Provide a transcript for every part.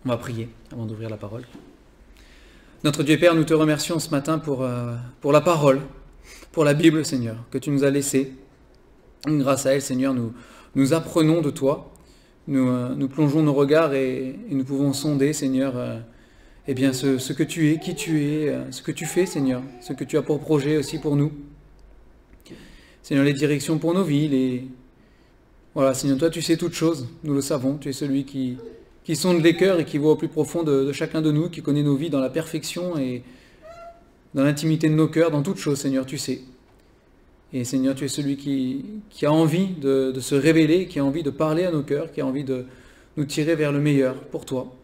On va prier avant d'ouvrir la parole. Notre Dieu et Père, nous te remercions ce matin pour la parole, pour la Bible, Seigneur, que tu nous as laissée. Grâce à elle, Seigneur, nous apprenons de toi, nous plongeons nos regards et nous pouvons sonder, Seigneur, eh bien, ce que tu es, qui tu es, ce que tu fais, Seigneur, ce que tu as pour projet aussi pour nous. Seigneur, les directions pour nos vies, Voilà, Seigneur, toi tu sais toutes choses, nous le savons, tu es celui qui sonde les cœurs et qui voit au plus profond de chacun de nous, qui connaît nos vies dans la perfection et dans l'intimité de nos cœurs, dans toutes choses, Seigneur, tu sais. Et Seigneur, tu es celui qui a envie de se révéler, qui a envie de parler à nos cœurs, qui a envie de nous tirer vers le meilleur pour toi.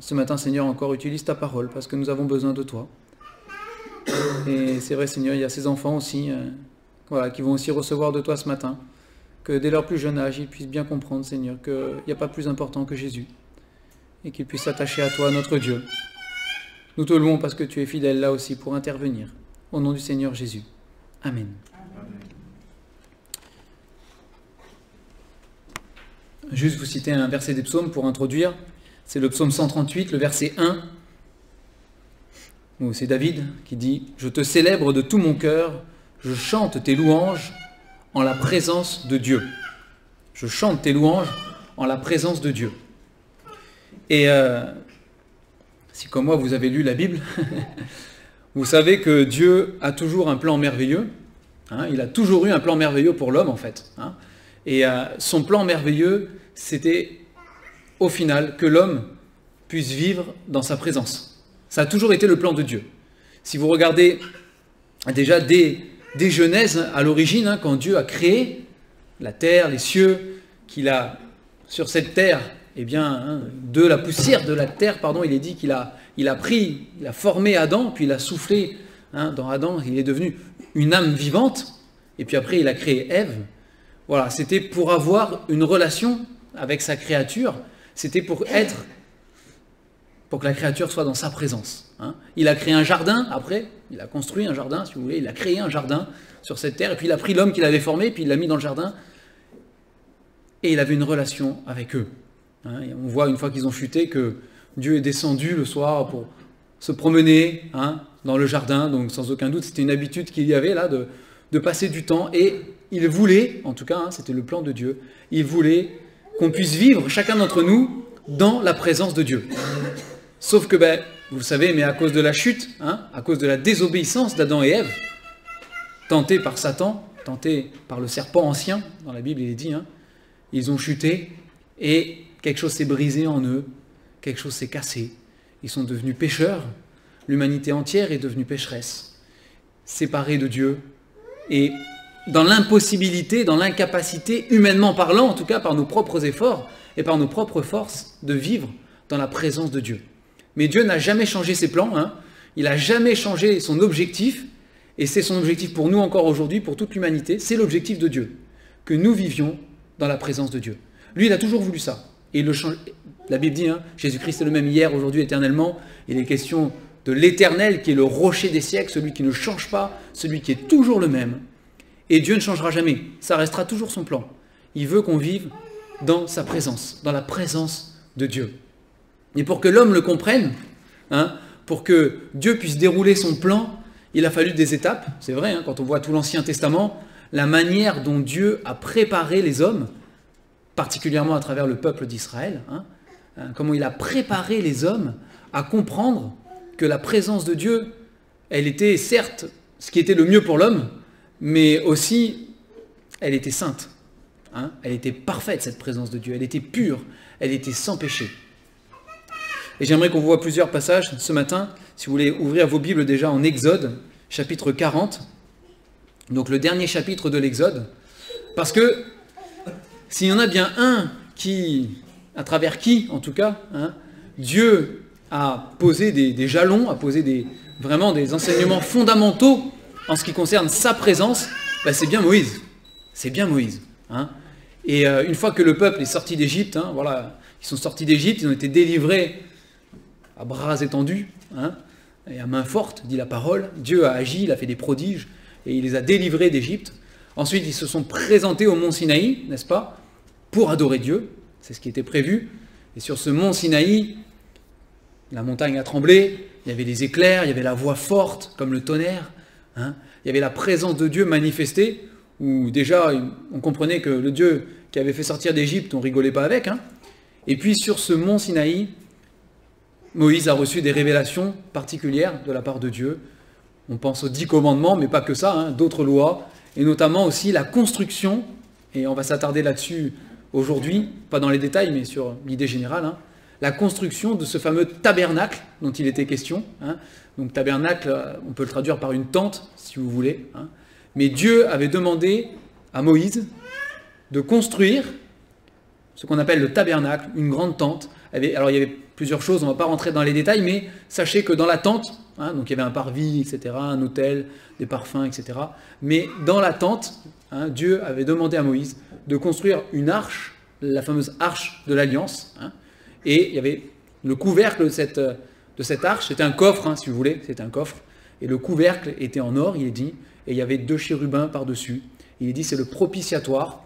Ce matin, Seigneur, encore utilise ta parole parce que nous avons besoin de toi. Et c'est vrai, Seigneur, il y a ces enfants aussi qui vont aussi recevoir de toi ce matin. Que dès leur plus jeune âge, ils puissent bien comprendre, Seigneur, qu'il n'y a pas plus important que Jésus. Et qu'ils puissent s'attacher à toi, notre Dieu. Nous te louons parce que tu es fidèle là aussi pour intervenir. Au nom du Seigneur Jésus. Amen. Juste vous citer un verset des psaumes pour introduire. C'est le psaume 138, le verset 1. Où c'est David qui dit « Je te célèbre de tout mon cœur, je chante tes louanges en la présence de Dieu. » Je chante tes louanges en la présence de Dieu. Et si comme moi vous avez lu la Bible, vous savez que Dieu a toujours un plan merveilleux. Il a toujours eu un plan merveilleux pour l'homme en fait. Et son plan merveilleux, c'était au final que l'homme puisse vivre dans sa présence. Ça a toujours été le plan de Dieu. Si vous regardez déjà dès Genèse, à l'origine, quand Dieu a créé la terre, les cieux, qu'il a sur cette terre, eh bien, de la poussière de la terre, il est dit qu'il a formé Adam, puis il a soufflé dans Adam, il est devenu une âme vivante, et puis après il a créé Ève. Voilà, c'était pour avoir une relation avec sa créature, c'était pour que la créature soit dans sa présence. Il a créé un jardin, après, il a construit un jardin, si vous voulez, il a créé un jardin sur cette terre, et puis il a pris l'homme qu'il avait formé, puis il l'a mis dans le jardin, et il avait une relation avec eux. Et on voit une fois qu'ils ont chuté que Dieu est descendu le soir pour se promener dans le jardin, donc sans aucun doute c'était une habitude qu'il y avait là de passer du temps, et il voulait, en tout cas c'était le plan de Dieu, il voulait qu'on puisse vivre, chacun d'entre nous, dans la présence de Dieu. Sauf que, vous le savez, mais à cause de la chute, à cause de la désobéissance d'Adam et Ève, tentés par Satan, tentés par le serpent ancien, dans la Bible il est dit, ils ont chuté et quelque chose s'est brisé en eux, quelque chose s'est cassé. Ils sont devenus pécheurs, l'humanité entière est devenue pécheresse, séparée de Dieu, et dans l'impossibilité, dans l'incapacité, humainement parlant, en tout cas par nos propres efforts et par nos propres forces, de vivre dans la présence de Dieu. Mais Dieu n'a jamais changé ses plans, il n'a jamais changé son objectif, et c'est son objectif pour nous encore aujourd'hui, pour toute l'humanité, c'est l'objectif de Dieu, que nous vivions dans la présence de Dieu. Lui, il a toujours voulu ça. Et la Bible dit, Jésus-Christ est le même hier, aujourd'hui, éternellement. Il est question de l'éternel qui est le rocher des siècles, celui qui ne change pas, celui qui est toujours le même. Et Dieu ne changera jamais, ça restera toujours son plan. Il veut qu'on vive dans sa présence, dans la présence de Dieu. Et pour que l'homme le comprenne, pour que Dieu puisse dérouler son plan, il a fallu des étapes. C'est vrai, quand on voit tout l'Ancien Testament, la manière dont Dieu a préparé les hommes, particulièrement à travers le peuple d'Israël, comment il a préparé les hommes à comprendre que la présence de Dieu, elle était certes ce qui était le mieux pour l'homme, mais aussi, elle était sainte. Elle était parfaite, cette présence de Dieu. Elle était pure, elle était sans péché. Et j'aimerais qu'on voit plusieurs passages ce matin, si vous voulez ouvrir vos Bibles déjà en Exode, chapitre 40, donc le dernier chapitre de l'Exode, parce que s'il y en a bien un à travers qui, en tout cas, Dieu a posé des jalons, a posé vraiment des enseignements fondamentaux en ce qui concerne sa présence, c'est bien Moïse. C'est bien Moïse. Et une fois que le peuple est sorti d'Égypte, ils sont sortis d'Égypte, ils ont été délivrés à bras étendus, et à main forte, dit la parole. Dieu a agi, il a fait des prodiges, et il les a délivrés d'Égypte. Ensuite, ils se sont présentés au mont Sinaï, n'est-ce pas, pour adorer Dieu, c'est ce qui était prévu. Et sur ce mont Sinaï, la montagne a tremblé, il y avait des éclairs, il y avait la voix forte comme le tonnerre, hein. Il y avait la présence de Dieu manifestée, où déjà on comprenait que le Dieu qui avait fait sortir d'Égypte, on rigolait pas avec, hein. Et puis sur ce mont Sinaï, Moïse a reçu des révélations particulières de la part de Dieu. On pense aux 10 commandements, mais pas que ça, hein, d'autres lois, et notamment aussi la construction, et on va s'attarder là-dessus aujourd'hui, pas dans les détails, mais sur l'idée générale, hein, la construction de ce fameux tabernacle dont il était question, hein. Donc tabernacle, on peut le traduire par une tente, si vous voulez, hein. Mais Dieu avait demandé à Moïse de construire ce qu'on appelle le tabernacle, une grande tente. Alors il y avait plusieurs choses, on ne va pas rentrer dans les détails, mais sachez que dans la tente, hein, donc il y avait un parvis, etc., un autel, des parfums, etc. Mais dans la tente, hein, Dieu avait demandé à Moïse de construire une arche, la fameuse arche de l'Alliance, hein, et il y avait le couvercle de cette arche, c'était un coffre, hein, si vous voulez, c'était un coffre, et le couvercle était en or, il est dit, et il y avait 2 chérubins par-dessus. Il est dit, c'est le propitiatoire,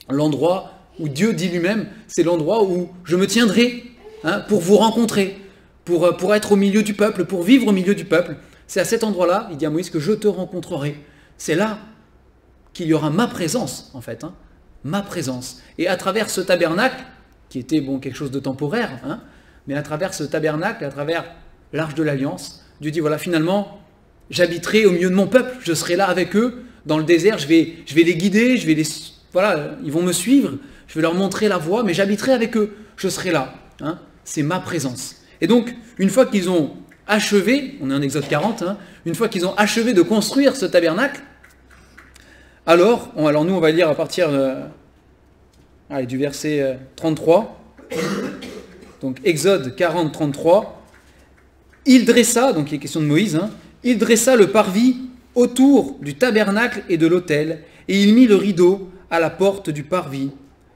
l'endroit où Dieu dit lui-même, c'est l'endroit où je me tiendrai, hein, pour vous rencontrer, pour être au milieu du peuple, pour vivre au milieu du peuple. C'est à cet endroit-là, il dit à Moïse, que je te rencontrerai. C'est là qu'il y aura ma présence, en fait, hein, ma présence. Et à travers ce tabernacle, qui était bon, quelque chose de temporaire, hein, mais à travers ce tabernacle, à travers l'arche de l'Alliance, Dieu dit, voilà, finalement, j'habiterai au milieu de mon peuple, je serai là avec eux, dans le désert, je vais les guider, voilà, ils vont me suivre, je vais leur montrer la voie, mais j'habiterai avec eux, je serai là, hein, c'est ma présence. Et donc, une fois qu'ils ont achevé, on est en Exode 40, hein, une fois qu'ils ont achevé de construire ce tabernacle, alors nous on va lire à partir du verset 33, donc Exode 40, 33, il dressa, donc il est question de Moïse, hein, il dressa le parvis autour du tabernacle et de l'autel, et il mit le rideau à la porte du parvis.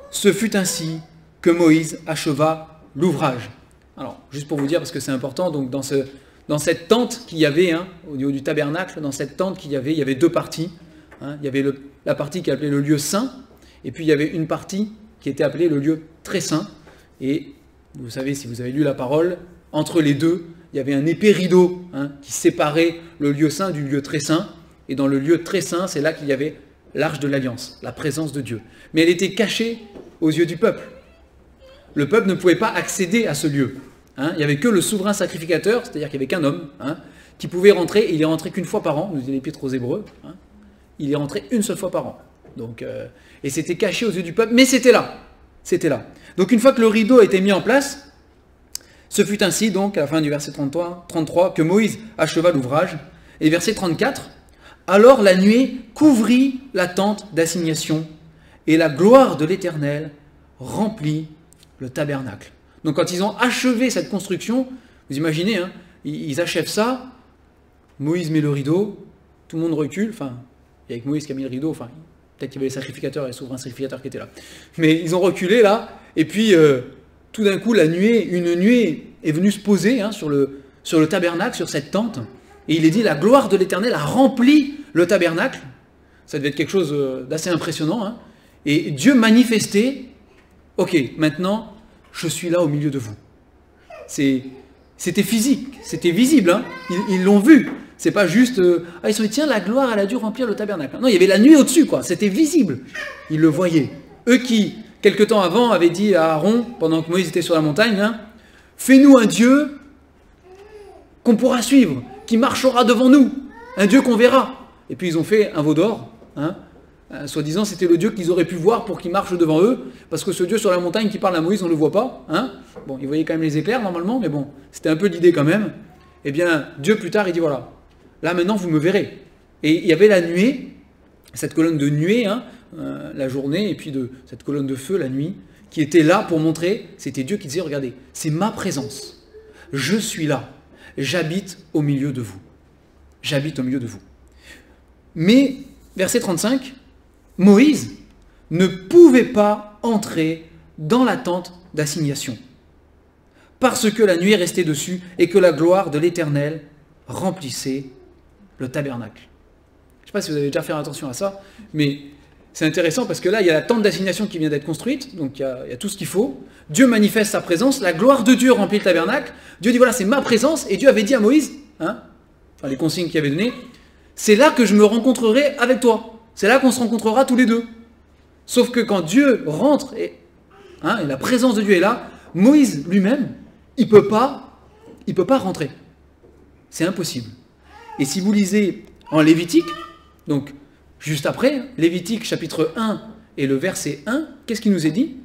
Ce fut ainsi que Moïse acheva l'ouvrage. Alors, juste pour vous dire, parce que c'est important, donc dans cette tente qu'il y avait, hein, au niveau du tabernacle, dans cette tente qu'il y avait 2 parties. Hein. Il y avait la partie qui est appelée le lieu saint, et puis il y avait une partie qui était appelée le lieu très saint. Et vous savez, si vous avez lu la parole, entre les deux, il y avait un épais rideau, hein, qui séparait le lieu saint du lieu très saint. Et dans le lieu très saint, c'est là qu'il y avait l'arche de l'Alliance, la présence de Dieu. Mais elle était cachée aux yeux du peuple. Le peuple ne pouvait pas accéder à ce lieu. Hein. Il n'y avait que le souverain sacrificateur, c'est-à-dire qu'il n'y avait qu'un homme, hein, qui pouvait rentrer, et il est rentré qu'une fois par an, nous dit l'Épître aux Hébreux, hein. Il est rentré une seule fois par an. Donc, et c'était caché aux yeux du peuple, mais c'était là. C'était là. Donc une fois que le rideau a été mis en place, ce fut ainsi, donc, à la fin du verset 33, que Moïse acheva l'ouvrage. Et verset 34, alors la nuée couvrit la tente d'assignation, et la gloire de l'Éternel remplit le tabernacle. Donc quand ils ont achevé cette construction, vous imaginez, hein, ils achèvent ça, Moïse met le rideau, tout le monde recule, enfin, il y a avec Moïse qui a mis le rideau, enfin, peut-être qu'il y avait les sacrificateurs et les souverains sacrificateurs qui étaient là. Mais ils ont reculé là, et puis tout d'un coup, une nuée est venue se poser, hein, sur le tabernacle, sur cette tente, et il est dit, la gloire de l'Éternel a rempli le tabernacle. Ça devait être quelque chose d'assez impressionnant, hein. Et Dieu manifestait, ok, maintenant, je suis là au milieu de vous. C'était physique, c'était visible, hein. Ils l'ont vu. C'est pas juste, ils sont dit, tiens, la gloire, elle a dû remplir le tabernacle. Non, il y avait la nuée au-dessus, quoi. C'était visible. Ils le voyaient. Eux qui, quelque temps avant, avaient dit à Aaron, pendant que Moïse était sur la montagne, hein, fais-nous un Dieu qu'on pourra suivre, qui marchera devant nous, un Dieu qu'on verra. Et puis ils ont fait un veau d'or, hein, soi-disant c'était le Dieu qu'ils auraient pu voir pour qu'il marche devant eux, parce que ce Dieu sur la montagne qui parle à Moïse, on ne le voit pas. Hein. Bon, ils voyaient quand même les éclairs normalement, mais bon, c'était un peu l'idée quand même. Eh bien, Dieu plus tard, il dit voilà, là maintenant vous me verrez. Et il y avait la nuée, cette colonne de nuée, hein, la journée, et puis de cette colonne de feu la nuit, qui était là pour montrer, c'était Dieu qui disait, regardez, c'est ma présence, je suis là, j'habite au milieu de vous. J'habite au milieu de vous. Mais, verset 35, Moïse ne pouvait pas entrer dans la tente d'assignation, parce que la nuée restait dessus et que la gloire de l'Éternel remplissait le tabernacle. Je ne sais pas si vous avez déjà fait attention à ça, mais c'est intéressant parce que là, il y a la tente d'assignation qui vient d'être construite, donc il y a tout ce qu'il faut. Dieu manifeste sa présence, la gloire de Dieu remplit le tabernacle. Dieu dit, voilà, c'est ma présence, et Dieu avait dit à Moïse, enfin les consignes qu'il avait données, c'est là que je me rencontrerai avec toi. C'est là qu'on se rencontrera tous les deux. Sauf que quand Dieu rentre, et la présence de Dieu est là, Moïse lui-même, il peut pas rentrer. C'est impossible. Et si vous lisez en Lévitique, donc juste après, Lévitique chapitre 1 et le verset 1, qu'est-ce qu'il nous est dit?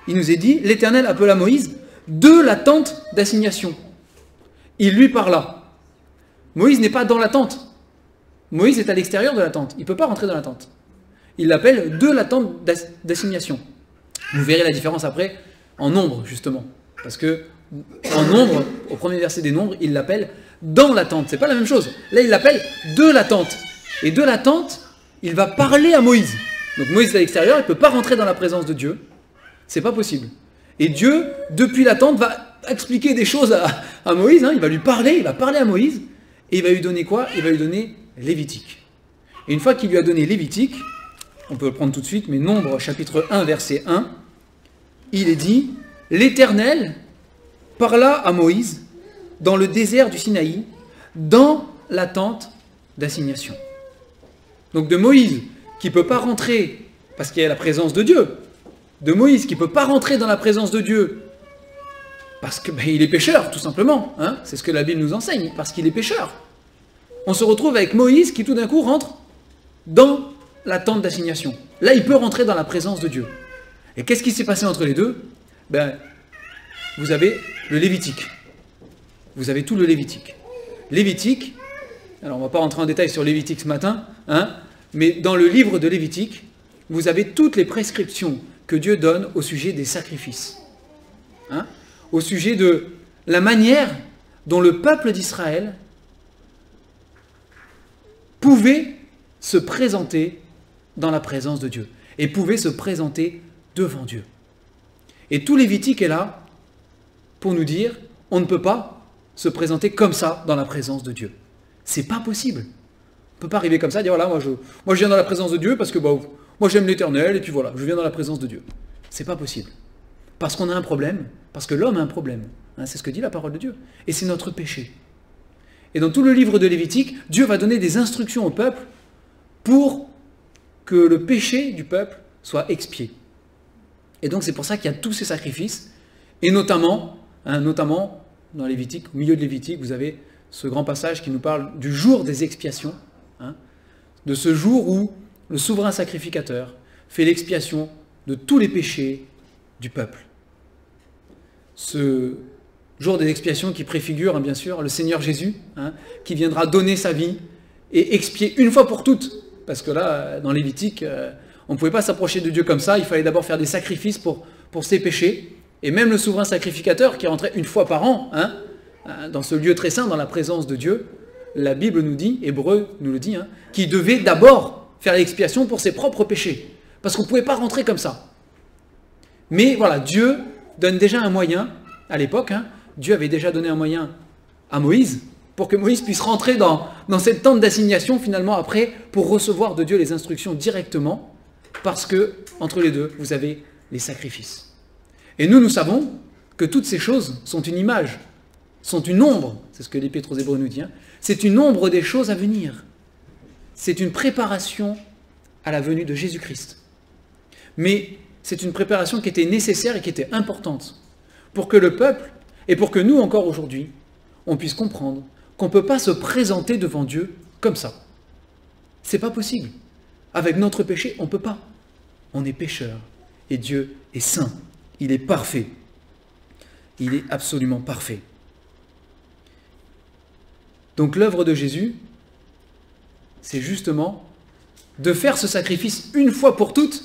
Il nous est dit, l'Éternel appela Moïse de la tente d'assignation. Il lui parla. Moïse n'est pas dans la tente. Moïse est à l'extérieur de la tente. Il ne peut pas rentrer dans la tente. Il l'appelle de la tente d'assignation. Vous verrez la différence après en nombre, justement. Parce que en nombre, au premier verset des nombres, il l'appelle dans la tente. C'est pas la même chose. Là, il l'appelle de la tente. Et de la tente, il va parler à Moïse. Donc Moïse est à l'extérieur, il ne peut pas rentrer dans la présence de Dieu. C'est pas possible. Et Dieu, depuis la tente, va expliquer des choses à Moïse. Il va lui parler, il va parler à Moïse. Et il va lui donner quoi? Il va lui donner Lévitique. Et une fois qu'il lui a donné Lévitique, on peut le prendre tout de suite, mais Nombre, chapitre 1, verset 1, il est dit, l'Éternel parla à Moïse dans le désert du Sinaï, dans la tente d'assignation. Donc de Moïse, qui ne peut pas rentrer, parce qu'il y a la présence de Dieu, de Moïse, qui ne peut pas rentrer dans la présence de Dieu, parce qu'il est pécheur, tout simplement. C'est ce que la Bible nous enseigne, parce qu'il est pécheur. On se retrouve avec Moïse qui tout d'un coup rentre dans la tente d'assignation. Là, il peut rentrer dans la présence de Dieu. Et qu'est-ce qui s'est passé entre les deux? Vous avez le Lévitique. Vous avez tout le Lévitique. Lévitique, alors on ne va pas rentrer en détail sur Lévitique ce matin, mais dans le livre de Lévitique, vous avez toutes les prescriptions que Dieu donne au sujet des sacrifices. Au sujet de la manière dont le peuple d'Israël pouvait se présenter dans la présence de Dieu et pouvait se présenter devant Dieu. Et tout Lévitique est là pour nous dire on ne peut pas se présenter comme ça dans la présence de Dieu. C'est pas possible. On ne peut pas arriver comme ça et dire voilà, moi je viens dans la présence de Dieu parce que moi j'aime l'Éternel et puis voilà, je viens dans la présence de Dieu. C'est pas possible. Parce qu'on a un problème, parce que l'homme a un problème. C'est ce que dit la parole de Dieu. Et c'est notre péché. Et dans tout le livre de Lévitique, Dieu va donner des instructions au peuple pour que le péché du peuple soit expié. Et donc c'est pour ça qu'il y a tous ces sacrifices, et notamment dans Lévitique, au milieu de Lévitique, vous avez ce grand passage qui nous parle du jour des expiations, de ce jour où le souverain sacrificateur fait l'expiation de tous les péchés du peuple. Ce jour des expiations qui préfigure, bien sûr, le Seigneur Jésus, qui viendra donner sa vie et expier une fois pour toutes. Parce que là, dans Lévitique, on ne pouvait pas s'approcher de Dieu comme ça, il fallait d'abord faire des sacrifices pour ses péchés. Et même le souverain sacrificateur qui rentrait une fois par an, dans ce lieu très saint, dans la présence de Dieu, la Bible nous dit, Hébreu nous le dit, qu'il devait d'abord faire l'expiation pour ses propres péchés. Parce qu'on ne pouvait pas rentrer comme ça. Mais voilà, Dieu donne déjà un moyen, à l'époque, Dieu avait déjà donné un moyen à Moïse, pour que Moïse puisse rentrer dans cette tente d'assignation, finalement, après, pour recevoir de Dieu les instructions directement, parce que, entre les deux, vous avez les sacrifices. Et nous savons que toutes ces choses sont une image, sont une ombre, c'est ce que l'Épître aux Hébreux nous dit, c'est une ombre des choses à venir. C'est une préparation à la venue de Jésus-Christ. Mais c'est une préparation qui était nécessaire et qui était importante pour que le peuple, et pour que nous encore aujourd'hui, on puisse comprendre qu'on ne peut pas se présenter devant Dieu comme ça. C'est pas possible. Avec notre péché, on ne peut pas. On est pécheur et Dieu est saint. Il est parfait. Il est absolument parfait. Donc l'œuvre de Jésus, c'est justement de faire ce sacrifice une fois pour toutes,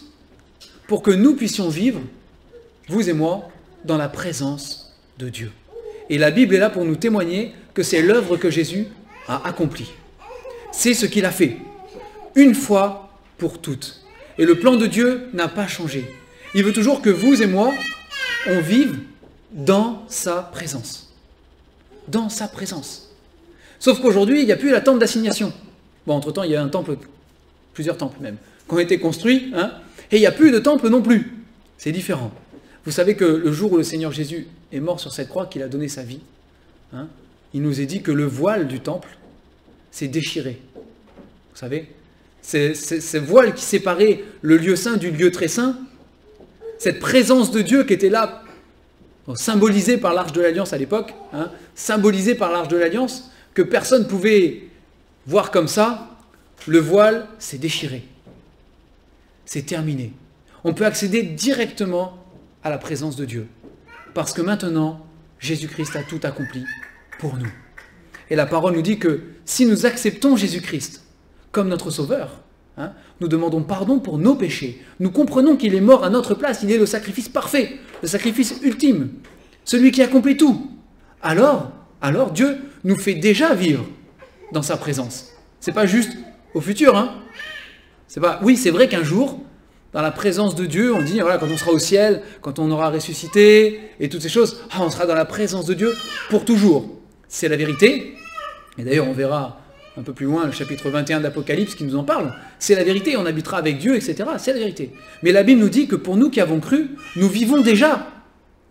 pour que nous puissions vivre, vous et moi, dans la présence de Dieu. Et la Bible est là pour nous témoigner que c'est l'œuvre que Jésus a accomplie. C'est ce qu'il a fait, une fois pour toutes. Et le plan de Dieu n'a pas changé. Il veut toujours que vous et moi, on vive dans sa présence. Dans sa présence. Sauf qu'aujourd'hui, il n'y a plus la tente d'assignation. Bon, entre-temps, il y a un temple, plusieurs temples même, qui ont été construits, hein, et il n'y a plus de temple non plus. C'est différent. Vous savez que le jour où le Seigneur Jésus est mort sur cette croix, qu'il a donné sa vie, hein, il nous est dit que le voile du temple s'est déchiré. Vous savez, ce voile qui séparait le lieu saint du lieu très saint, cette présence de Dieu qui était là, symbolisée par l'Arche de l'Alliance à l'époque, hein, symbolisée par l'Arche de l'Alliance, que personne ne pouvait voir comme ça, le voile s'est déchiré. C'est terminé. On peut accéder directement à la présence de Dieu. Parce que maintenant, Jésus-Christ a tout accompli pour nous. Et la parole nous dit que si nous acceptons Jésus-Christ comme notre Sauveur, hein, nous demandons pardon pour nos péchés. Nous comprenons qu'il est mort à notre place. Il est le sacrifice parfait, le sacrifice ultime, celui qui accomplit tout. Alors Dieu nous fait déjà vivre dans sa présence. C'est pas juste au futur. Hein. Oui, c'est vrai qu'un jour, dans la présence de Dieu, on dit, voilà, quand on sera au ciel, quand on aura ressuscité, et toutes ces choses, on sera dans la présence de Dieu pour toujours. C'est la vérité. Et d'ailleurs, on verra un peu plus loin le chapitre 21 d'Apocalypse qui nous en parle. C'est la vérité, on habitera avec Dieu, etc. C'est la vérité. Mais la Bible nous dit que pour nous qui avons cru, nous vivons déjà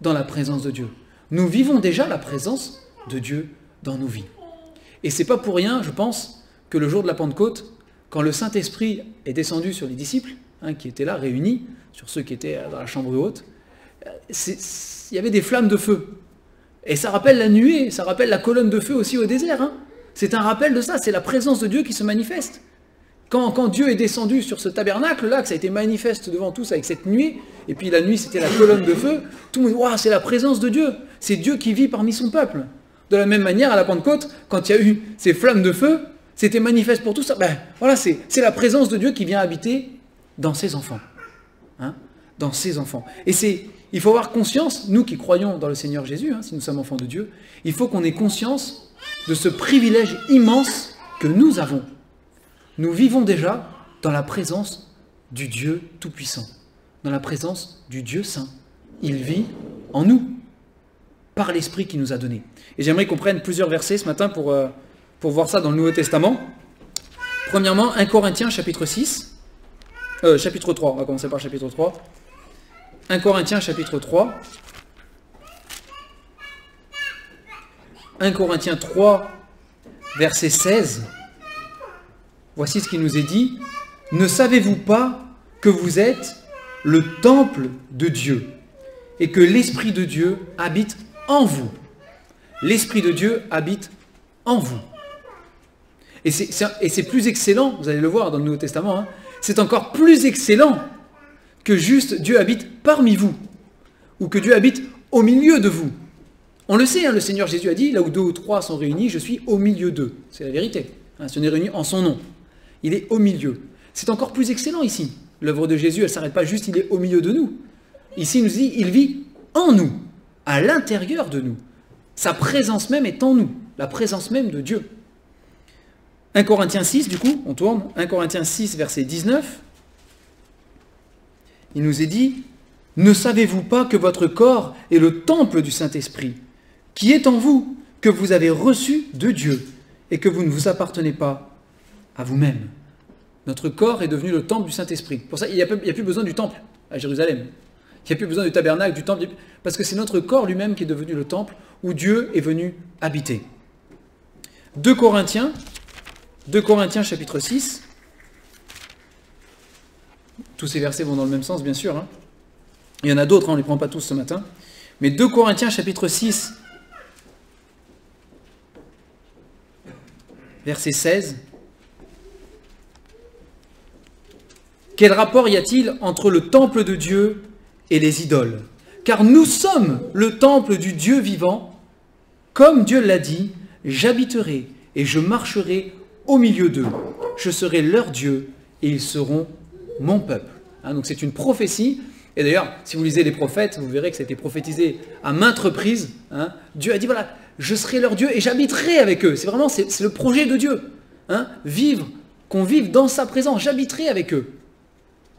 dans la présence de Dieu. Nous vivons déjà la présence de Dieu dans nos vies. Et c'est pas pour rien, je pense, que le jour de la Pentecôte, quand le Saint-Esprit est descendu sur les disciples, hein, qui étaient là, réunis, sur ceux qui étaient dans la chambre haute, il y avait des flammes de feu. Et ça rappelle la nuée, ça rappelle la colonne de feu aussi au désert. Hein. C'est un rappel de ça, c'est la présence de Dieu qui se manifeste. Quand Dieu est descendu sur ce tabernacle-là, que ça a été manifeste devant tous avec cette nuée, et puis la nuit c'était la colonne de feu, tout le monde dit, wow, c'est la présence de Dieu, c'est Dieu qui vit parmi son peuple. De la même manière, à la Pentecôte, quand il y a eu ces flammes de feu, c'était manifeste pour tous. Ben, voilà, c'est la présence de Dieu qui vient habiter dans ses enfants. Hein, dans ses enfants. Et il faut avoir conscience, nous qui croyons dans le Seigneur Jésus, hein, si nous sommes enfants de Dieu, il faut qu'on ait conscience de ce privilège immense que nous avons. Nous vivons déjà dans la présence du Dieu Tout-Puissant, dans la présence du Dieu Saint. Il vit en nous, par l'Esprit qu'il nous a donné. Et j'aimerais qu'on prenne plusieurs versets ce matin pour voir ça dans le Nouveau Testament. Premièrement, 1 Corinthiens chapitre 6, chapitre 3, on va commencer par chapitre 3. 1 Corinthiens chapitre 3. 1 Corinthiens 3, verset 16. Voici ce qui nous est dit. Ne savez-vous pas que vous êtes le temple de Dieu et que l'Esprit de Dieu habite en vous? L'Esprit de Dieu habite en vous. Et c'est plus excellent, vous allez le voir dans le Nouveau Testament, hein, c'est encore plus excellent que juste Dieu habite parmi vous, ou que Dieu habite au milieu de vous. On le sait, hein, le Seigneur Jésus a dit, là où 2 ou 3 sont réunis, je suis au milieu d'eux. C'est la vérité. Hein, si on est réunis en son nom, il est au milieu. C'est encore plus excellent ici. L'œuvre de Jésus, elle ne s'arrête pas juste, il est au milieu de nous. Ici, il nous dit, il vit en nous, à l'intérieur de nous. Sa présence même est en nous, la présence même de Dieu. 1 Corinthiens 6, du coup, on tourne, 1 Corinthiens 6, verset 19. Il nous est dit, « Ne savez-vous pas que votre corps est le temple du Saint-Esprit, qui est en vous, que vous avez reçu de Dieu, et que vous ne vous appartenez pas à vous-même. » Notre corps est devenu le temple du Saint-Esprit. Pour ça, il n'y a plus besoin du temple à Jérusalem. Il n'y a plus besoin du tabernacle, du temple, parce que c'est notre corps lui-même qui est devenu le temple où Dieu est venu habiter. 2 Corinthiens chapitre 6. Tous ces versets vont dans le même sens, bien sûr. Hein. Il y en a d'autres, on ne les prend pas tous ce matin. Mais 2 Corinthiens chapitre 6, verset 16. Quel rapport y a-t-il entre le temple de Dieu et les idoles? Car nous sommes le temple du Dieu vivant, comme Dieu l'a dit, j'habiterai et je marcherai au milieu d'eux. Je serai leur Dieu et ils seront mon peuple. Hein, donc c'est une prophétie. Et d'ailleurs, si vous lisez les prophètes, vous verrez que ça a été prophétisé à maintes reprises. Hein. Dieu a dit, voilà, je serai leur Dieu et j'habiterai avec eux. C'est vraiment, c'est le projet de Dieu. Hein. Qu'on vive dans sa présence, j'habiterai avec eux.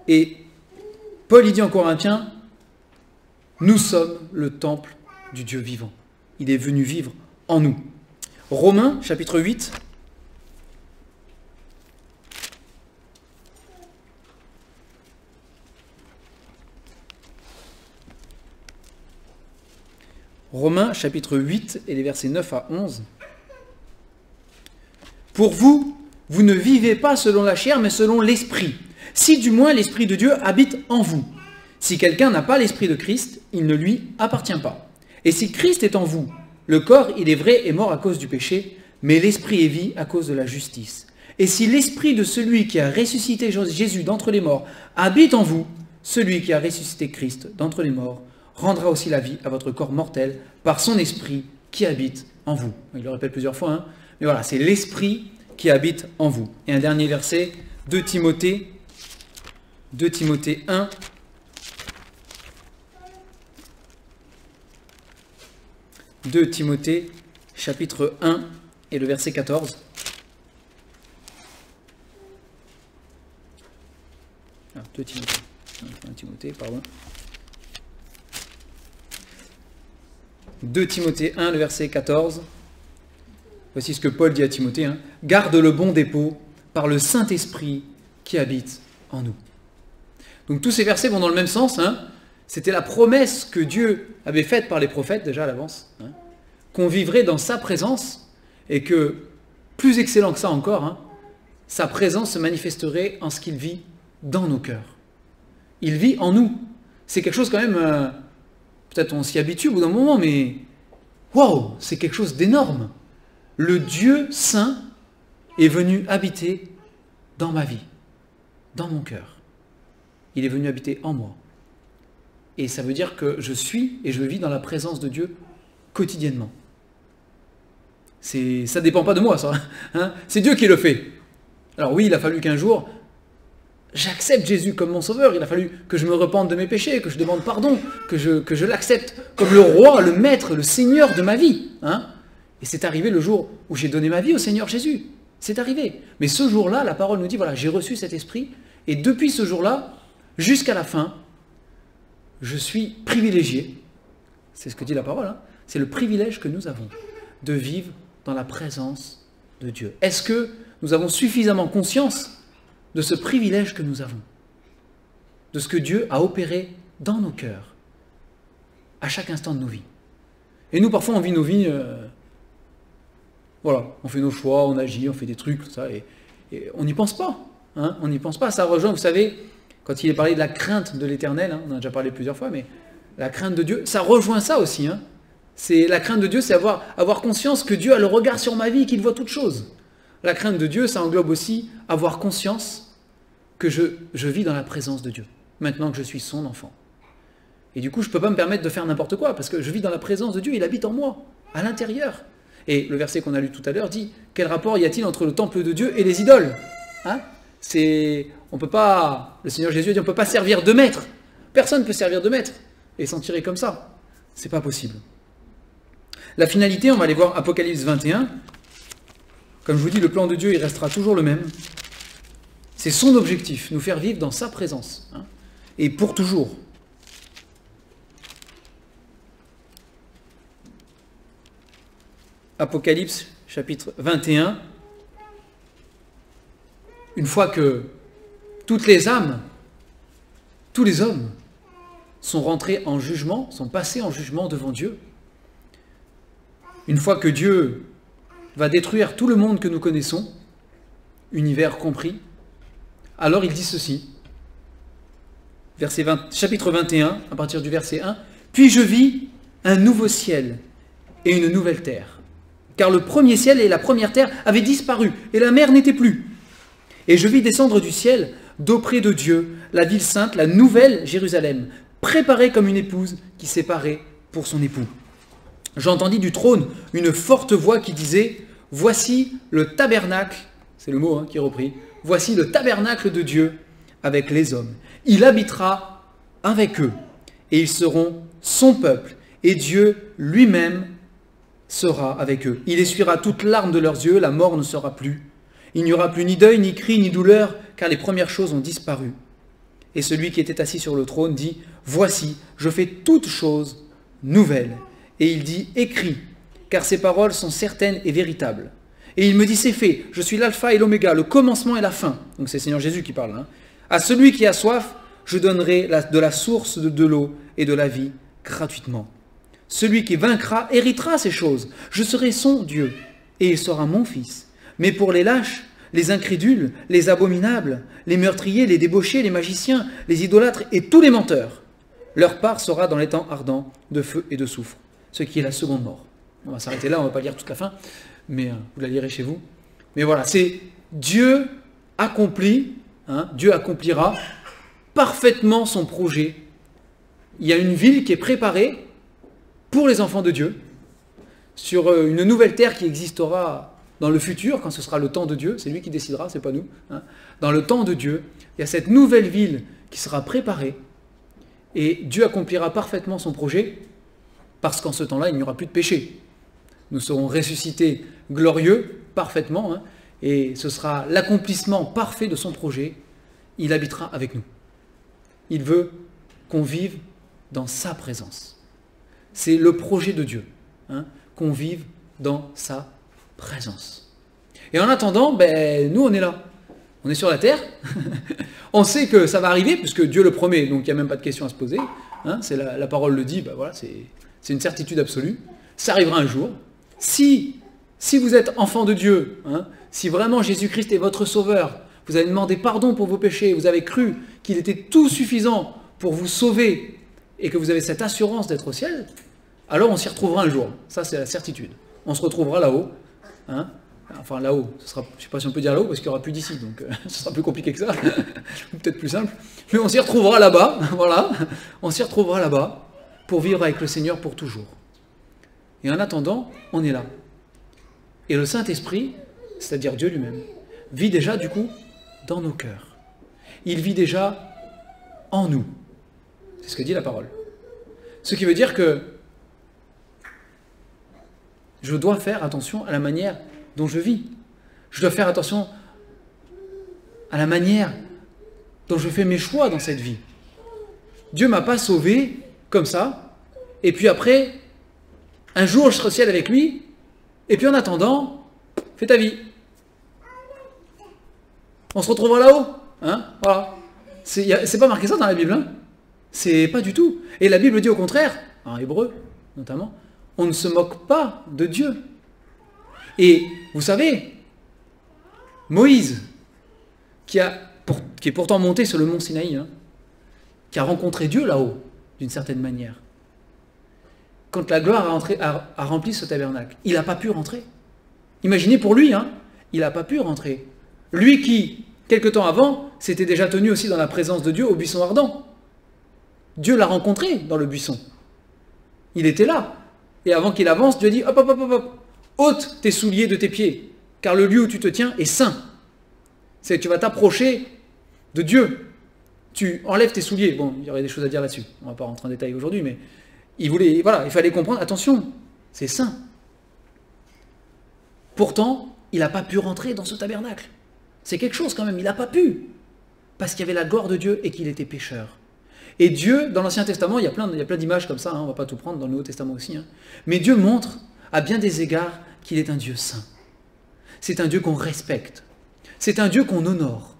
Et Paul, il dit en Corinthiens, nous sommes le temple du Dieu vivant. Il est venu vivre en nous. Romains, chapitre 8. Romains chapitre 8 et les versets 9 à 11. Pour vous, vous ne vivez pas selon la chair, mais selon l'esprit. Si du moins l'esprit de Dieu habite en vous. Si quelqu'un n'a pas l'esprit de Christ, il ne lui appartient pas. Et si Christ est en vous, le corps, il est vrai, est mort à cause du péché, mais l'esprit est vie à cause de la justice. Et si l'esprit de celui qui a ressuscité Jésus d'entre les morts habite en vous, celui qui a ressuscité Christ d'entre les morts rendra aussi la vie à votre corps mortel par son esprit qui habite en vous. Il le répète plusieurs fois, hein. Mais voilà, c'est l'esprit qui habite en vous. Et un dernier verset, 2 Timothée 1. 2 Timothée, chapitre 1 et le verset 14. Ah, 2 Timothée. 1 Timothée, pardon. 2 Timothée 1, le verset 14. Voici ce que Paul dit à Timothée. Hein. Garde le bon dépôt par le Saint-Esprit qui habite en nous. Donc tous ces versets vont dans le même sens. Hein. C'était la promesse que Dieu avait faite par les prophètes déjà à l'avance. Hein, qu'on vivrait dans sa présence et que, plus excellent que ça encore, hein, sa présence se manifesterait en ce qu'il vit dans nos cœurs. Il vit en nous. C'est quelque chose quand même, peut-être on s'y habitue au bout d'un moment, mais waouh, c'est quelque chose d'énorme. Le Dieu saint est venu habiter dans ma vie, dans mon cœur. Il est venu habiter en moi. Et ça veut dire que je suis et je vis dans la présence de Dieu quotidiennement. Ça ne dépend pas de moi, ça. Hein, c'est Dieu qui le fait. Alors oui, il a fallu qu'un jour, j'accepte Jésus comme mon sauveur. Il a fallu que je me repente de mes péchés, que je demande pardon, que je l'accepte comme le roi, le maître, le Seigneur de ma vie. Hein. Et c'est arrivé le jour où j'ai donné ma vie au Seigneur Jésus. C'est arrivé. Mais ce jour-là, la parole nous dit, voilà, j'ai reçu cet esprit. Et depuis ce jour-là, jusqu'à la fin, je suis privilégié. C'est ce que dit la parole. Hein. C'est le privilège que nous avons de vivre dans la présence de Dieu. Est-ce que nous avons suffisamment conscience de ce privilège que nous avons, de ce que Dieu a opéré dans nos cœurs, à chaque instant de nos vies? Et nous, parfois, on vit nos vies, voilà, on fait nos choix, on agit, on fait des trucs, tout ça, et on n'y pense pas. Hein, on n'y pense pas. Ça rejoint, vous savez, quand il est parlé de la crainte de l'Éternel, hein, on en a déjà parlé plusieurs fois, mais la crainte de Dieu, ça rejoint ça aussi. Hein. C'est la crainte de Dieu, c'est avoir conscience que Dieu a le regard sur ma vie, qu'il voit toutes choses. La crainte de Dieu, ça englobe aussi avoir conscience que je vis dans la présence de Dieu, maintenant que je suis son enfant. Et du coup, je ne peux pas me permettre de faire n'importe quoi, parce que je vis dans la présence de Dieu, il habite en moi, à l'intérieur. Et le verset qu'on a lu tout à l'heure dit, quel rapport y a-t-il entre le temple de Dieu et les idoles? Hein? On peut pas, le Seigneur Jésus dit, on ne peut pas servir de maître. Personne ne peut servir de maître et s'en tirer comme ça. C'est pas possible. La finalité, on va aller voir Apocalypse 21. Comme je vous dis, le plan de Dieu, il restera toujours le même. C'est son objectif, nous faire vivre dans sa présence. Hein, et pour toujours. Apocalypse, chapitre 21. Une fois que toutes les âmes, tous les hommes sont rentrés en jugement, sont passés en jugement devant Dieu, une fois que Dieu va détruire tout le monde que nous connaissons, univers compris, alors il dit ceci, chapitre 21, à partir du verset 1, « Puis je vis un nouveau ciel et une nouvelle terre, car le premier ciel et la première terre avaient disparu, et la mer n'était plus. Et je vis descendre du ciel, d'auprès de Dieu, la ville sainte, la nouvelle Jérusalem, préparée comme une épouse qui s'est parée pour son époux. J'entendis du trône une forte voix qui disait, « Voici le tabernacle, c'est le mot qui est repris, voici le tabernacle de Dieu avec les hommes. Il habitera avec eux, et ils seront son peuple, et Dieu lui-même sera avec eux. Il essuiera toute larme de leurs yeux, la mort ne sera plus. Il n'y aura plus ni deuil, ni cri, ni douleur, car les premières choses ont disparu. Et celui qui était assis sur le trône dit, « Voici, je fais toutes choses nouvelles. » Et il dit, « Écris, car ces paroles sont certaines et véritables. » Et il me dit, « C'est fait, je suis l'alpha et l'oméga, le commencement et la fin. » Donc c'est le Seigneur Jésus qui parle. Hein. « À celui qui a soif, je donnerai de la source de l'eau et de la vie gratuitement. Celui qui vaincra héritera ces choses. Je serai son Dieu, et il sera mon fils. Mais pour les lâches, les incrédules, les abominables, les meurtriers, les débauchés, les magiciens, les idolâtres et tous les menteurs, leur part sera dans les temps ardents de feu et de soufre, ce qui est la seconde mort. On va s'arrêter là, on ne va pas lire toute la fin, mais vous la lirez chez vous. Mais voilà, c'est Dieu accomplit, Dieu accomplira parfaitement son projet. Il y a une ville qui est préparée pour les enfants de Dieu, sur une nouvelle terre qui existera dans le futur, quand ce sera le temps de Dieu, c'est lui qui décidera, c'est pas nous. Dans le temps de Dieu, il y a cette nouvelle ville qui sera préparée, et Dieu accomplira parfaitement son projet, parce qu'en ce temps-là, il n'y aura plus de péché. Nous serons ressuscités glorieux, parfaitement, et ce sera l'accomplissement parfait de son projet. Il habitera avec nous. Il veut qu'on vive dans sa présence. C'est le projet de Dieu, qu'on vive dans sa présence. Et en attendant, nous on est là. On est sur la terre. On sait que ça va arriver, puisque Dieu le promet, donc il n'y a même pas de question à se poser. C'est la parole le dit, voilà, c'est une certitude absolue. Ça arrivera un jour. Si vous êtes enfant de Dieu, si vraiment Jésus-Christ est votre sauveur, vous avez demandé pardon pour vos péchés, vous avez cru qu'il était tout suffisant pour vous sauver, et que vous avez cette assurance d'être au ciel, alors on s'y retrouvera un jour. Ça, c'est la certitude. On se retrouvera là-haut. Enfin, là-haut. Je ne sais pas si on peut dire là-haut, parce qu'il n'y aura plus d'ici, donc ce sera plus compliqué que ça. Peut-être plus simple. Mais on s'y retrouvera là-bas, voilà. On s'y retrouvera là-bas pour vivre avec le Seigneur pour toujours. Et en attendant, on est là. Et le Saint-Esprit, c'est-à-dire Dieu lui-même, vit déjà, du coup, dans nos cœurs. Il vit déjà en nous. C'est ce que dit la parole. Ce qui veut dire que je dois faire attention à la manière dont je vis. Je dois faire attention à la manière dont je fais mes choix dans cette vie. Dieu ne m'a pas sauvé comme ça, et puis après, un jour je serai au ciel avec lui, et puis en attendant, fais ta vie. On se retrouvera là-haut. Voilà. C'est pas marqué ça dans la Bible. C'est pas du tout. Et la Bible dit au contraire, en hébreu notamment, on ne se moque pas de Dieu. Et vous savez, Moïse, qui est pourtant monté sur le mont Sinaï, qui a rencontré Dieu là-haut, d'une certaine manière, quand la gloire a rempli ce tabernacle, il n'a pas pu rentrer. Imaginez pour lui, il n'a pas pu rentrer. Lui qui, quelque temps avant, s'était déjà tenu aussi dans la présence de Dieu au buisson ardent. Dieu l'a rencontré dans le buisson. Il était là. Et avant qu'il avance, Dieu dit, hop, hop, hop, hop, ôte tes souliers de tes pieds, car le lieu où tu te tiens est saint. Tu vas t'approcher de Dieu. Tu enlèves tes souliers. Bon, il y aurait des choses à dire là-dessus. On ne va pas rentrer en détail aujourd'hui, mais il fallait comprendre, attention, c'est saint. Pourtant, il n'a pas pu rentrer dans ce tabernacle. C'est quelque chose quand même, il n'a pas pu. Parce qu'il y avait la gloire de Dieu et qu'il était pécheur. Et Dieu, dans l'Ancien Testament, il y a plein d'images comme ça, on ne va pas tout prendre, dans le Nouveau Testament aussi. Mais Dieu montre, à bien des égards, qu'il est un Dieu saint. C'est un Dieu qu'on respecte. C'est un Dieu qu'on honore.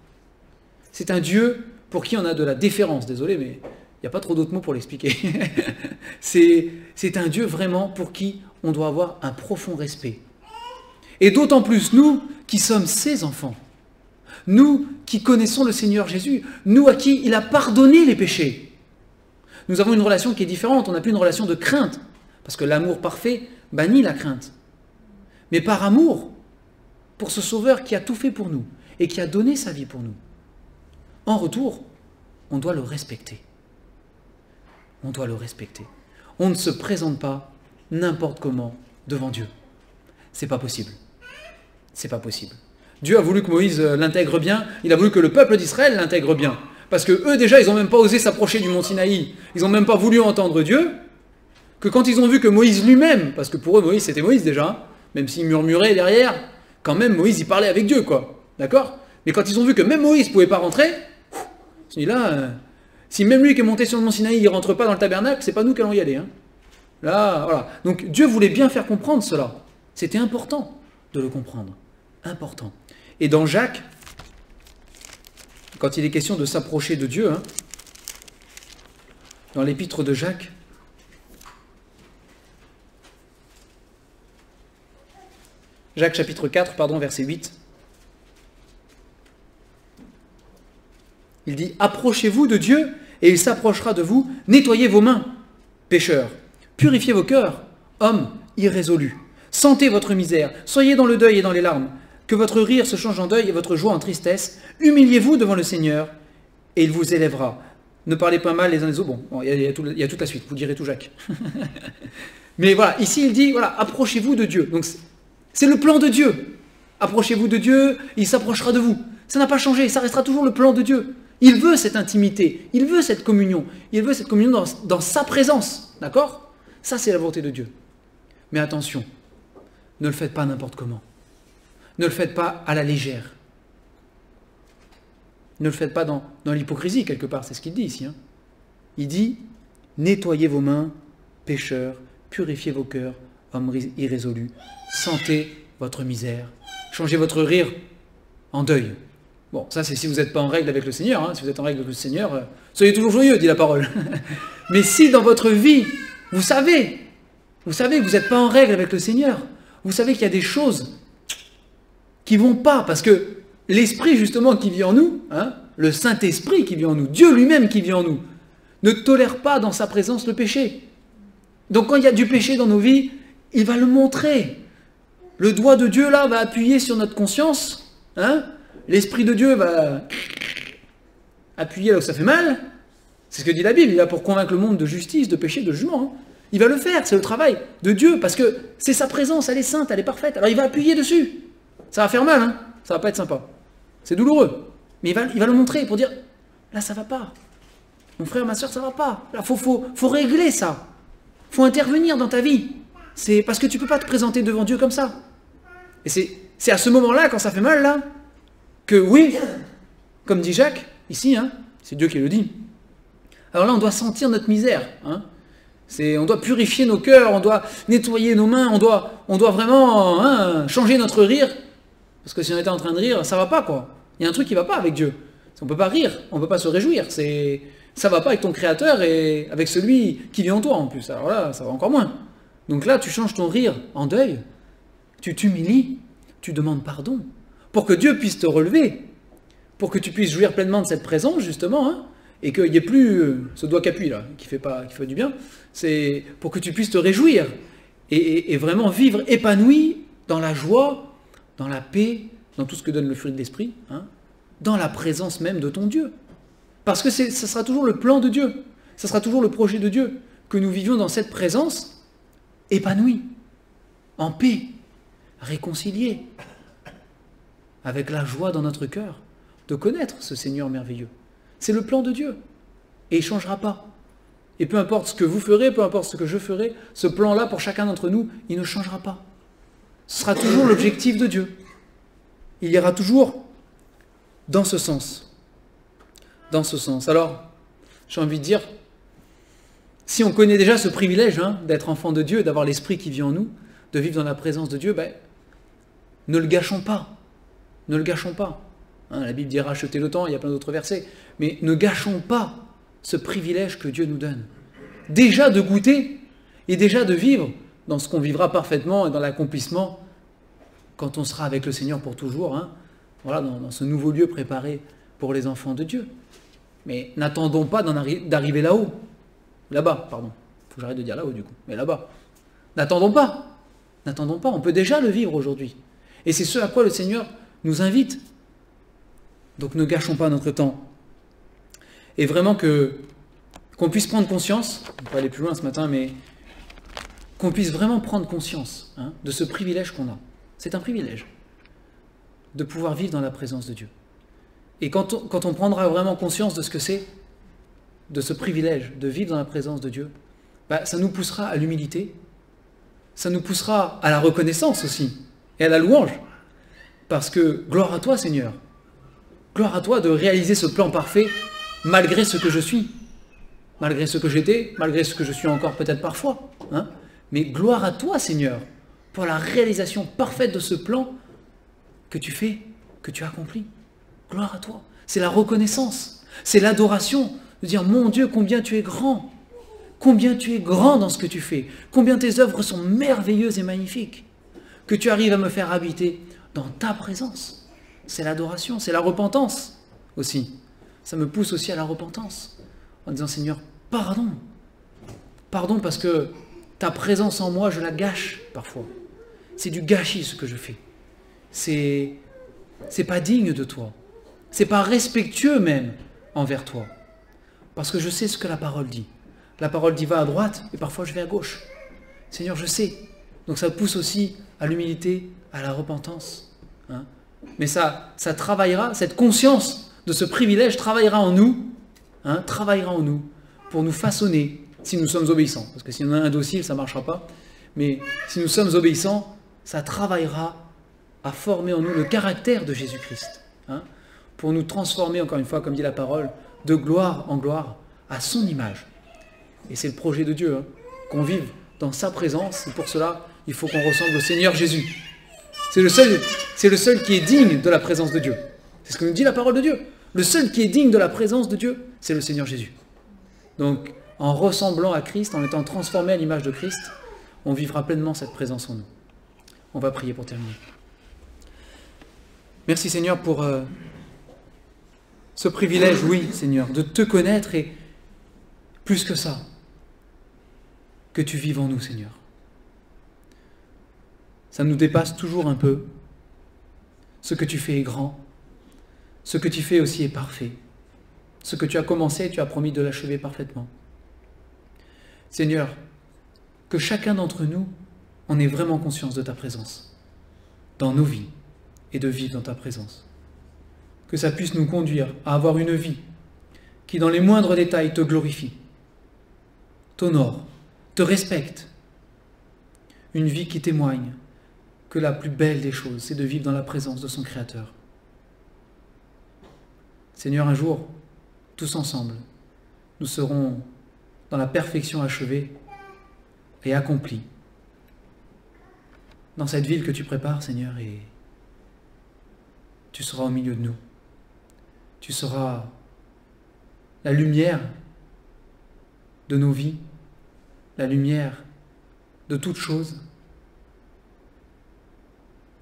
C'est un Dieu pour qui on a de la déférence. Désolé, mais il n'y a pas trop d'autres mots pour l'expliquer. C'est un Dieu vraiment pour qui on doit avoir un profond respect. Et d'autant plus nous qui sommes ses enfants. Nous qui connaissons le Seigneur Jésus, nous à qui il a pardonné les péchés. Nous avons une relation qui est différente, on n'a plus une relation de crainte, parce que l'amour parfait bannit la crainte. Mais par amour, pour ce Sauveur qui a tout fait pour nous, et qui a donné sa vie pour nous. En retour, on doit le respecter. On doit le respecter. On ne se présente pas n'importe comment devant Dieu. C'est pas possible. C'est pas possible. Dieu a voulu que Moïse l'intègre bien, il a voulu que le peuple d'Israël l'intègre bien. Parce que eux déjà, ils n'ont même pas osé s'approcher du mont Sinaï, ils n'ont même pas voulu entendre Dieu, que quand ils ont vu que Moïse lui-même, parce que pour eux Moïse c'était Moïse déjà, même s'il murmurait derrière, quand même Moïse il parlait avec Dieu, quoi. D'accord? Mais quand ils ont vu que même Moïse ne pouvait pas rentrer, ils se dit là, si même lui qui est monté sur le mont Sinaï, il ne rentre pas dans le tabernacle, c'est pas nous qui allons y aller. Là, voilà. Donc Dieu voulait bien faire comprendre cela. C'était important de le comprendre. Important. Et dans Jacques, quand il est question de s'approcher de Dieu, dans l'épître de Jacques, Jacques chapitre 4, pardon, verset 8. Il dit « Approchez-vous de Dieu, et il s'approchera de vous. Nettoyez vos mains, pécheurs. Purifiez vos cœurs, hommes irrésolus. Sentez votre misère. Soyez dans le deuil et dans les larmes. Que votre rire se change en deuil et votre joie en tristesse. Humiliez-vous devant le Seigneur, et il vous élèvera. Ne parlez pas mal les uns des autres. » Bon, il y a toute la suite. Vous direz tout, Jacques. Mais voilà, ici il dit, voilà, approchez-vous de Dieu. Donc c'est le plan de Dieu. Approchez-vous de Dieu, il s'approchera de vous. Ça n'a pas changé, ça restera toujours le plan de Dieu. Il veut cette intimité, il veut cette communion. Il veut cette communion dans sa présence. D'accord? Ça, c'est la volonté de Dieu. Mais attention, ne le faites pas n'importe comment. Ne le faites pas à la légère. Ne le faites pas dans l'hypocrisie, quelque part, c'est ce qu'il dit ici. Hein. Il dit, nettoyez vos mains, pécheurs, purifiez vos cœurs, hommes irrésolus, sentez votre misère, changez votre rire en deuil. Bon, ça c'est si vous n'êtes pas en règle avec le Seigneur. Hein. Si vous êtes en règle avec le Seigneur, soyez toujours joyeux, dit la parole. Mais si dans votre vie, vous savez que vous n'êtes pas en règle avec le Seigneur, vous savez qu'il y a des choses qui ne vont pas, parce que l'Esprit justement qui vit en nous, hein, le Saint-Esprit qui vit en nous, Dieu lui-même qui vit en nous, ne tolère pas dans sa présence le péché. Donc quand il y a du péché dans nos vies, il va le montrer. Le doigt de Dieu là va appuyer sur notre conscience, hein. L'Esprit de Dieu va appuyer là où ça fait mal. C'est ce que dit la Bible, il est là pour convaincre le monde de justice, de péché, de jugement. Hein. Il va le faire, c'est le travail de Dieu, parce que c'est sa présence, elle est sainte, elle est parfaite. Alors il va appuyer dessus. Ça va faire mal, hein. Ça va pas être sympa. C'est douloureux. Mais il va le montrer pour dire, là ça va pas. Mon frère, ma soeur, ça va pas. Là, faut régler ça. Faut intervenir dans ta vie. C'est parce que tu peux pas te présenter devant Dieu comme ça. Et c'est à ce moment-là, quand ça fait mal, là, que oui, comme dit Jacques, ici, hein, c'est Dieu qui le dit. Alors là, on doit sentir notre misère. Hein. On doit purifier nos cœurs, on doit nettoyer nos mains, on doit vraiment hein, changer notre rire. Parce que si on était en train de rire, ça va pas, quoi. Il y a un truc qui va pas avec Dieu. On peut pas rire, on peut pas se réjouir. Ça va pas avec ton Créateur et avec celui qui vit en toi, en plus. Alors là, ça va encore moins. Donc là, tu changes ton rire en deuil, tu t'humilies, tu demandes pardon, pour que Dieu puisse te relever, pour que tu puisses jouir pleinement de cette présence, justement, hein, et qu'il n'y ait plus ce doigt qu'appuie, là, qui fait du bien, c'est pour que tu puisses te réjouir, et vraiment vivre épanoui dans la joie, dans la paix, dans tout ce que donne le fruit de l'esprit, hein, dans la présence même de ton Dieu. Parce que ça sera toujours le plan de Dieu, ça sera toujours le projet de Dieu, que nous vivions dans cette présence épanouie, en paix, réconciliés, avec la joie dans notre cœur, de connaître ce Seigneur merveilleux. C'est le plan de Dieu, et il ne changera pas. Et peu importe ce que vous ferez, peu importe ce que je ferai, ce plan-là, pour chacun d'entre nous, il ne changera pas. Ce sera toujours l'objectif de Dieu. Il ira toujours dans ce sens. Dans ce sens. Alors, j'ai envie de dire, si on connaît déjà ce privilège hein, d'être enfant de Dieu, d'avoir l'Esprit qui vit en nous, de vivre dans la présence de Dieu, ben, ne le gâchons pas. Ne le gâchons pas. Hein, la Bible dit rachetez le temps, il y a plein d'autres versets. Mais ne gâchons pas ce privilège que Dieu nous donne. Déjà de goûter et déjà de vivre dans ce qu'on vivra parfaitement et dans l'accomplissement quand on sera avec le Seigneur pour toujours, hein, voilà, dans ce nouveau lieu préparé pour les enfants de Dieu. Mais n'attendons pas d'arriver là-haut. Là-bas, pardon. Il faut que j'arrête de dire là-haut du coup. Mais là-bas. N'attendons pas. N'attendons pas. On peut déjà le vivre aujourd'hui. Et c'est ce à quoi le Seigneur nous invite. Donc ne gâchons pas notre temps. Et vraiment qu'on puisse prendre conscience, on peut aller plus loin ce matin, mais qu'on puisse vraiment prendre conscience hein, de ce privilège qu'on a. C'est un privilège de pouvoir vivre dans la présence de Dieu. Et quand on prendra vraiment conscience de ce que c'est, de ce privilège de vivre dans la présence de Dieu, bah, ça nous poussera à l'humilité, ça nous poussera à la reconnaissance aussi, et à la louange. Parce que, gloire à toi Seigneur, gloire à toi de réaliser ce plan parfait, malgré ce que je suis, malgré ce que j'étais, malgré ce que je suis encore peut-être parfois. Hein, mais gloire à toi Seigneur, pour la réalisation parfaite de ce plan que tu fais, que tu accomplis. Gloire à toi. C'est la reconnaissance, c'est l'adoration, de dire, mon Dieu, combien tu es grand dans ce que tu fais, combien tes œuvres sont merveilleuses et magnifiques, que tu arrives à me faire habiter dans ta présence. C'est l'adoration, c'est la repentance aussi. Ça me pousse aussi à la repentance, en disant Seigneur, pardon. Pardon parce que ta présence en moi, je la gâche parfois. C'est du gâchis ce que je fais. C'est pas digne de toi. C'est pas respectueux même envers toi. Parce que je sais ce que la parole dit. La parole dit va à droite et parfois je vais à gauche. Seigneur, je sais. Donc ça pousse aussi à l'humilité, à la repentance. Hein. Mais ça travaillera, cette conscience de ce privilège travaillera en nous, pour nous façonner si nous sommes obéissants. Parce que si on a un indocile, ça ne marchera pas. Mais si nous sommes obéissants, ça travaillera à former en nous le caractère de Jésus-Christ. Hein, pour nous transformer, encore une fois, comme dit la parole, de gloire en gloire, à son image. Et c'est le projet de Dieu, hein, qu'on vive dans sa présence. Et pour cela, il faut qu'on ressemble au Seigneur Jésus. C'est le seul qui est digne de la présence de Dieu. C'est ce que nous dit la parole de Dieu. Le seul qui est digne de la présence de Dieu, c'est le Seigneur Jésus. Donc, en ressemblant à Christ, en étant transformé à l'image de Christ, on vivra pleinement cette présence en nous. On va prier pour terminer. Merci Seigneur pour ce privilège, oui Seigneur, de te connaître et plus que ça, que tu vives en nous Seigneur. Ça nous dépasse toujours un peu. Ce que tu fais est grand. Ce que tu fais aussi est parfait. Ce que tu as commencé, tu as promis de l'achever parfaitement. Seigneur, que chacun d'entre nous en ait vraiment conscience de ta présence dans nos vies et de vivre dans ta présence. Que ça puisse nous conduire à avoir une vie qui, dans les moindres détails, te glorifie, t'honore, te respecte. Une vie qui témoigne que la plus belle des choses, c'est de vivre dans la présence de son Créateur. Seigneur, un jour, tous ensemble, nous serons dans la perfection achevée et accomplie. Dans cette ville que tu prépares, Seigneur, et tu seras au milieu de nous. Tu seras la lumière de nos vies, la lumière de toutes choses.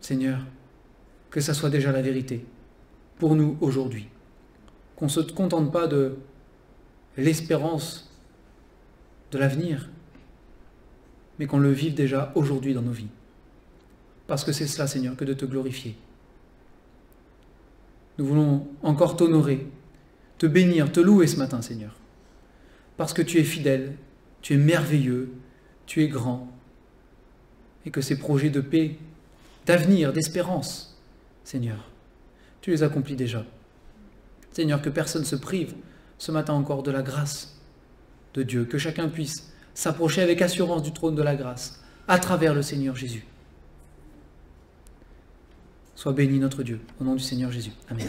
Seigneur, que ça soit déjà la vérité pour nous aujourd'hui. Qu'on ne se contente pas de l'espérance de l'avenir, mais qu'on le vive déjà aujourd'hui dans nos vies. Parce que c'est cela, Seigneur, que de te glorifier. Nous voulons encore t'honorer, te bénir, te louer ce matin, Seigneur. Parce que tu es fidèle, tu es merveilleux, tu es grand. Et que ces projets de paix, d'avenir, d'espérance, Seigneur, tu les accomplis déjà. Seigneur, que personne ne se prive ce matin encore de la grâce de Dieu, que chacun puisse s'approcher avec assurance du trône de la grâce, à travers le Seigneur Jésus. Sois béni notre Dieu, au nom du Seigneur Jésus. Amen.